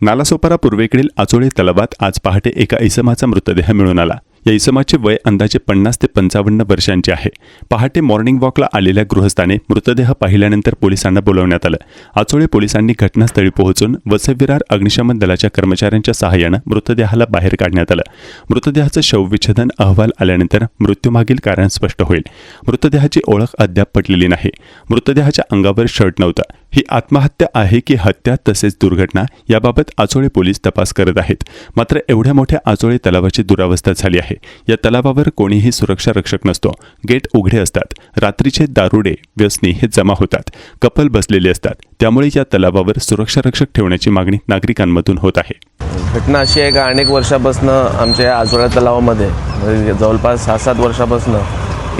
नालासोपारा पूर्वेकडील आचोळे तलावात आज पहाटे एका इसमाचा मृतदेह मिळून आला। या इसमाचे वय अंदाजे 50 ते 55 वर्षांचे आहे। पहाटे मॉर्निंग वॉकला आलेल्या गृहस्थाने मृतदेह पाहिल्यानंतर पोलिसांना बोलावण्यात आलं। आचोळे पोलिसांनी घटनास्थळी पोहोचून वसईविरार अग्निशमन दलाच्या कर्मचाऱ्यांच्या सहाय्याने मृतदेहाला बाहेर काढण्यात आलं। मृतदेहाचं शवविच्छेदन अहवाल आल्यानंतर मृत्यूमागील कारण स्पष्ट होईल। मृतदेहाची ओळख अद्याप पटलेली नाही। मृतदेहाच्या अंगावर शर्ट नव्हता। ही आत्महत्या आहे की हत्या तसेच दुर्घटना याबाबत आचोळे पोलीस तपास करत आहेत। मात्र एवढ्या मोठ्या आचोळे तलावाची दुरावस्था झाली आहे। या तलावावर कोणीही सुरक्षा रक्षक नसतो। गेट उघडे असतात। रात्रीचे दारुडे व्यसनी हे जमा होतात। कपल बसलेले असतात। त्यामुळे या तलावावर सुरक्षा रक्षक ठेवण्याची मागणी नागरिकांमधून होत आहे। घटना अशी आहे का अनेक वर्षापासून आमच्या आचोळा तलावामध्ये जवळपास 6-7 वर्षापासून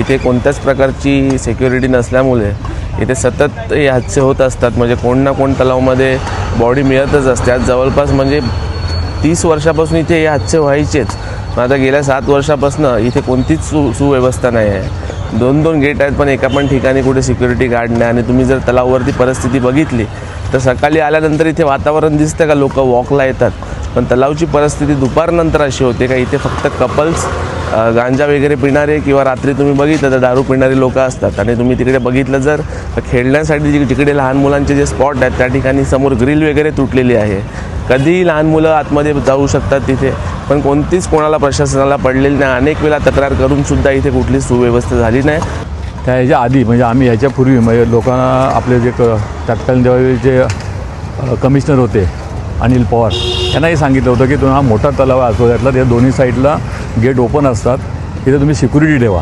इथे कोणत्याच प्रकारची सिक्युरिटी नसल्यामुळे इथे सतत हे हादसे होत असतात। म्हणजे कोण ना कोण तलावामध्ये बॉडी मिळतच असतात। जवळपास म्हणजे 30 वर्षापासून इथे हे हादसे व्हायचेच। आता गेल्या 7 वर्षापासून इथे कोणतीच सुव्यवस्था नाही आहे। 2-2 गेट आहेत पण एका पण ठिकाणी कुठे सिक्युरिटी गार्ड नाही। आणि तुम्ही जर तलावावरती परिस्थिती बघितली तर सकाळी आल्यानंतर इथे वातावरण दिसतं का लोक वॉकला येतात, पण तलावची परिस्थिती दुपारनंतर अशी होते का इथे फक्त कपल्स गांजा वगैरे पिणारे किंवा रात्री तुम्ही बघितलं तर दारू पिणारे लोक असतात। आणि तुम्ही तिकडे बघितलं जर खेळण्यासाठी जिकडे लहान मुलांचे जे स्पॉट आहेत त्या ठिकाणी समोर ग्रिल वगैरे तुटलेली आहे। कधीही लहान मुलं आतमध्ये जाऊ शकतात तिथे, पण कोणतीच कोणाला प्रशासनाला पडलेली नाही। अनेक वेळा तक्रार करून सुद्धा इथे कुठलीच सुव्यवस्था झाली नाही। त्याच्या आधी म्हणजे आम्ही याच्यापूर्वी म्हणजे लोकांना आपले जे तत्कालीन जे कमिशनर होते अनिल पवार यांनाही सांगितलं होतं की तुम्ही हा मोठा तलाव आचोळ्यातला त्या दोन्ही साईडला गेट ओपन असतात, तिथे तुम्ही सिक्युरिटी ठेवा।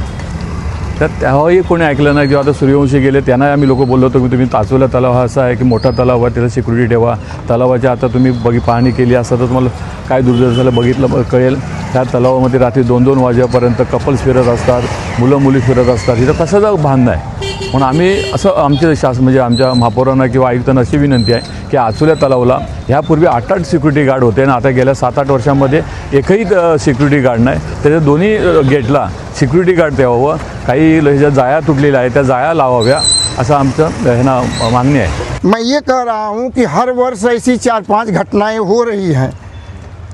तर तेव्हाही कोणी ऐकलं नाही। जेव्हा आता सूर्यवंशी गेले त्यांना आम्ही लोक बोललो होतो की तुम्ही आचोळा तलाव हा असा आहे की मोठा तलाव आहे, त्याला सिक्युरिटी ठेवा। तलावाच्या आता तुम्ही पाहणी केली असता तर तुम्हाला काय दुर्दैवाला बघितलं कळेल। त्या तलावामध्ये रात्री 2-2 वाजेपर्यंत कपल्स फिरत असतात, मुलं मुली फिरत असतात। इथं कशाचं भान नाही। म्हणून आम्ही असं आमचे म्हणजे आमच्या महापौरांना किंवा आयुक्तांना अशी विनंती आहे की आचोळ्या तलावाला ह्यापूर्वी 8 सिक्युरिटी गार्ड होते आणि आता गेल्या 7-8 वर्षांमध्ये एकही सिक्युरिटी गार्ड नाही। त्याच्या दोन्ही गेटला सिक्युरिटी गार्ड ठेवावं। काही ज्या जाया तुटलेल्या आहेत त्या जाया लावाव्या असं आमचं ह्यांना मागणी आहे। मैं ये कह रहा हूँ कि हर वर्ष ऐसी 4-5 घटनाएं हो रही हैं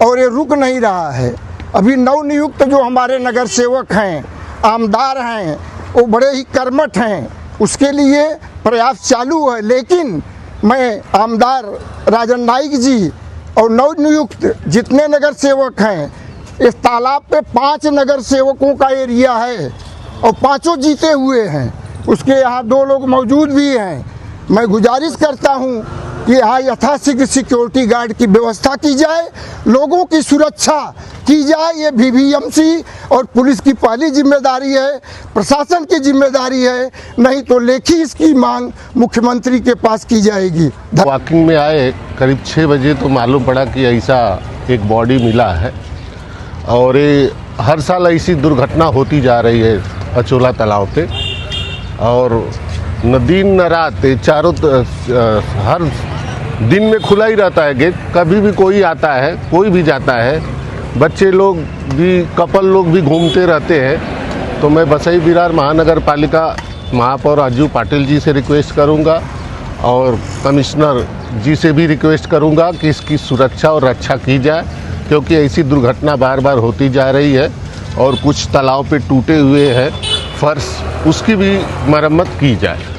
और ये रुक नहीं रहा है। अभी नवनियुक्त जो हमारे नगर सेवक हैं, आमदार हैं, वो बड़े ही कर्मठ हैं, उसके लिए प्रयास चालू है। लेकिन मैं आमदार राजन नाइक जी और नवनियुक्त जितने नगर सेवक हैं, इस तालाब पे 5 नगर सेवकों का एरिया है और 5 जीते हुए हैं। उसके यहाँ 2 लोग मौजूद भी हैं। मैं गुजारिश करता हूँ कि यहाँ यथाशीघ्र सिक्योरिटी गार्ड की व्यवस्था की जाए, लोगों की सुरक्षा की जाए। ये बीबीएमसी और पुलिस की पहली जिम्मेदारी है, प्रशासन की जिम्मेदारी है। नहीं तो लेखी इसकी मांग मुख्यमंत्री के पास की जाएगी। वॉकिंग में आए करीब 6 बजे तो मालूम पड़ा कि ऐसा एक बॉडी मिला है और ये हर साल ऐसी दुर्घटना होती जा रही है आचोला तालाब पे। और न दिन न रात चारों हर दिन में खुला ही रहता है गेट। कभी भी कोई आता है, कोई भी जाता है। बच्चे लोग भी, कपल लोग भी घूमते रहते हैं। तो मैं वसई विरार महानगर पालिका महापौर राजू पाटिल जी से रिक्वेस्ट करूंगा और कमिश्नर जी से भी रिक्वेस्ट करूंगा कि इसकी सुरक्षा और रक्षा की जाए, क्योंकि ऐसी दुर्घटना बार बार होती जा रही है। और कुछ तालाब पे टूटे हुए हैं फर्श, उसकी भी मरम्मत की जाए।